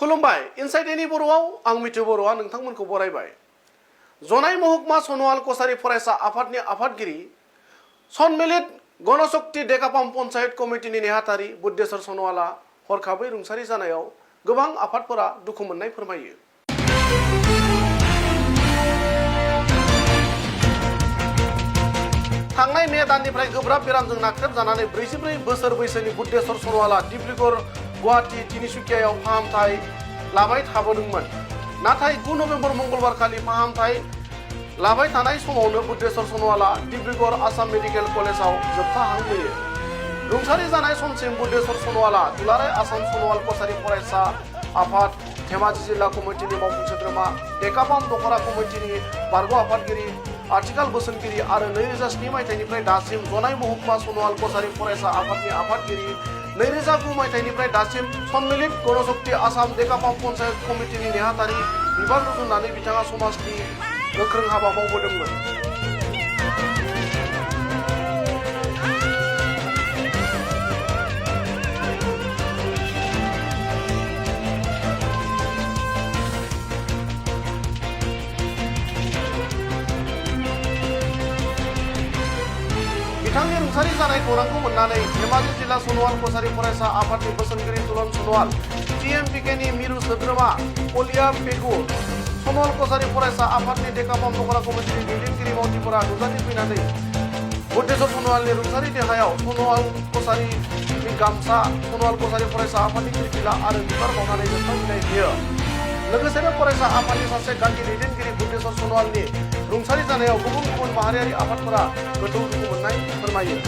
खुलुमबाय इनसाइड एनि बर'आव आं मिथु बर'आ नोंथांमोनखौ बरायबाय। जनाय महकुमा सनवाल कसारी फरायसा आफादनि आफादगिरि सनमिलित गणशक्ति डेकापाम पन्चायत कमिटिनि नेहाथारि बुद्धेश्वर सनवाला हरखाबै रुंसारि जानायाव गोबां आफादफोरा दुखु मोननाय फोरमायो। थांनाय मे दाननिफ्राय गोब्राब बेरामजों नाख्रेबजानानै 44 बोसोर बैसोनि बुद्धेश्वर सनवाला डिब्रुगड़ गुवाहाटी तिनिसुकियायाव फाहामथाय लाबाय थाबोदोंमोन। नाथाय 9 नभेम्बर मंगलबार खालि फाहामथाय लाबाय थानाय समावनो बुद्धेश्वर सनवाला डिब्रुगड़ आसाम मेडिकेल कलेजाव जोबथा हां बोयो। रुंसारि जानाय समसिम बुद्धेश्वर सनवाला दुलाराय आसाम सनवाल कसारी फरायसा आफाद धेमाजि जिल्ला कमिटिनि मावफुं सोद्रोमा डेकापाम दखरा कमिटिनि बारग' आफादगिरि आथिखाल बोसोनगिरि आरो 2007 मायथाइनिफ्राय दासिम जनाय महकुमा सनवाल कसारी फरायसा आफादनि आफादगिरि 2009 मायथाइनिफ्राय दासिम सन्मिलित गणशक्ति आसाम डेकापाम पन्चायत कमिटिनि नेहाथारि बिबान रुजुननानै बिथाङा समाजनि गोख्रों हाबा मावबोदोंमोन। बिथांनि रुंसारि जानाय खौरांखौ मोननानै धेमाजि जिल्ला सनवाल कसारी फरायसा आफादनि बोसोनगिरि तुलन सनवाल, टिएमपिकेनि मिरु सोद्रोमा कलिया पेगु, सनवाल कसारी फरायसा आफादनि डेकापाम दखरा कमिटिनि दैदेनगिरि मावथिफोरा नुजाथि फैनानै बुद्धेश्वर सनवालनि रुंसारि देहायाव सनवाल कसारीनि गामसा, सनवाल कसारी फरायसा आफादनि फिरफिला आरो बिबार बावनानै जोबथा बिदाय होयो। लोगोसेनो फरायसा आफादनि सासे गागि दैदेनगिरि बुद्धेश्वर सनवालनि रुंसारि जानायाव गुबुन गुबुन माहारियारि आफादफोरा गोथौ दुखु मोननाय फोरमायो।